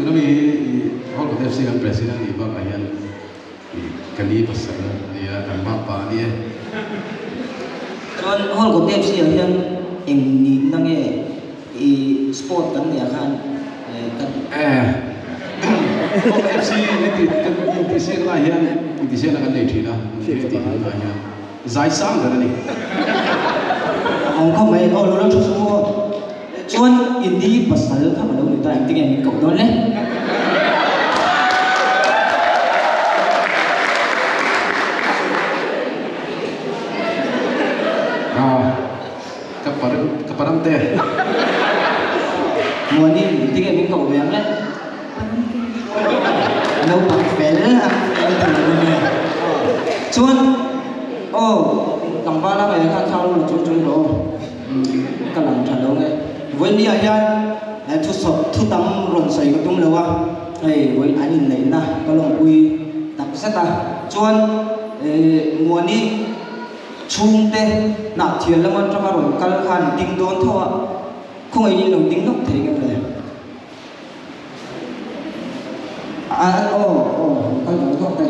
tu na mi hol ko FC kan president ni ba kayan kani pasal dia kan bapa dia chuan hol ko FC hian eng ni nange i sport kan ya khan kan hol FC ni ti se la hian ti se la kan nei thina ti ti la hian zai sang kan ni ông không mấy ô lô chút số chuan indi pasal kha malo ni ta eng tinge ni ko don le kaparam te muani tinge ni ko yang le no bằng fel chuan ô cầm ba la về khang khao luôn chung chung đồ cái làm trận đấu này với nia hian thu sập thu tắm rộn sấy cái tung lâu à hay với anh nhìn lấy na có lòng quy tập set ta chuan mùa ní chung te nạp tiền lắm anh trong rồi cal khan tiếng đón thôi không ai đi lòng tiếng nóc thế cái này cái đó thôi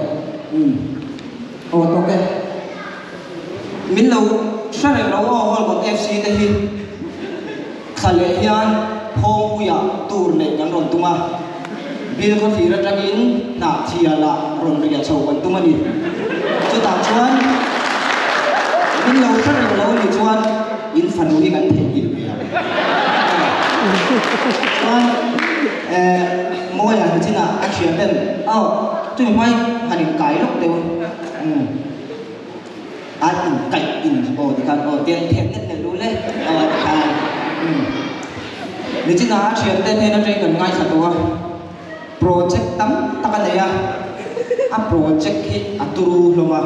đây ok min lo sare lo hol ko FC te hi khale hian hom uya tur ne kan ron tuma bil ko fi ra tagin na thiala ron ria chho kan tuma ni chu ta chuan min lo sare lo ni chuan in fanui kan the in ya chuan moi ya china action ben tu mai hanin kai lok teu anh cạnh in thì kan tiền thêm nhất là luôn đấy nếu chỉ nói chuyện tên thế nó trên gần ngay sạch thôi project tắm tắc này à project hit aturu lo mà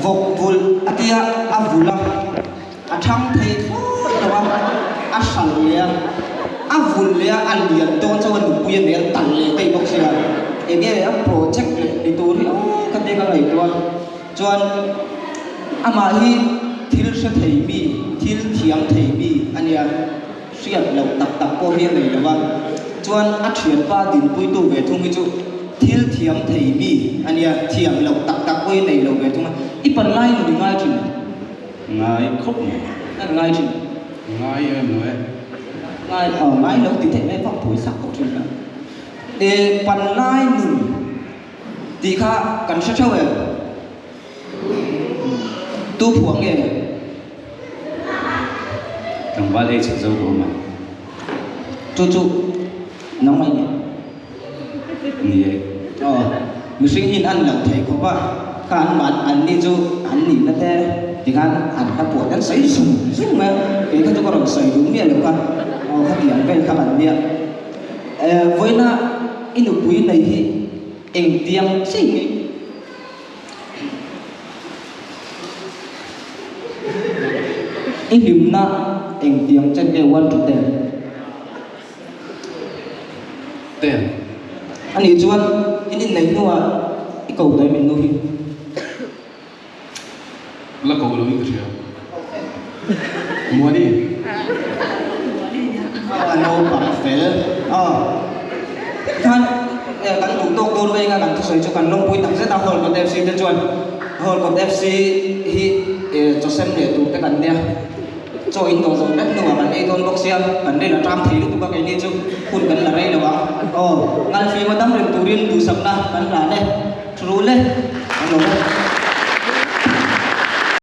vok vul atia avula atham thei lo mà sal le avul le alian don cho anh buyen le tan le tây bốc xia em nghe project đi tu thì cái đây cái này luôn chuan ama hi thil se thei mi thil thiam thei mi ania siat lo tak tak ko hian nei lawa chuan a thian pa din pui tu ve thung hi chu thil thiam thei mi ania thiam lo tak tak ko nei lo ve thung i pan lai ni ngai thin ngai khop ngai thin ngai em nói ngai lo ti thei mai phak phoi sak ko thin e pan lai ni ti kha kan sa chau tu phuang nghe thằng ba đây chỉ dâu đồ mà chu nóng mày nhỉ nè mình sinh hin ăn lẩu thấy có ba khá ăn mặn ăn đi chu ăn nỉ nó te thì khá ăn ta buồn ăn sấy sung mà cái cái chỗ có sấy đúng miệng được không khá tiếng cái khá ăn miệng với na in được quý này thì anh tiếng sinh in him na anh tiếng chân cái one to ten tên anh ấy chuan in này nữa cái cầu đấy mình nuôi là cầu lâu như thế mua đi no bằng phèn kan kan untuk dulu yang kan tu saya kan long pui tak saya tahu kalau FC tu cuan kalau FC hi cho xem để tu cái kan dia cho in đồ rồi đất nữa bạn ấy thôn bốc xe bạn đây là tram thấy được các cái này chứ phun cần là đây là bạn ngal phi mà đâm rồi tu riêng tu sập na kan là đây true lên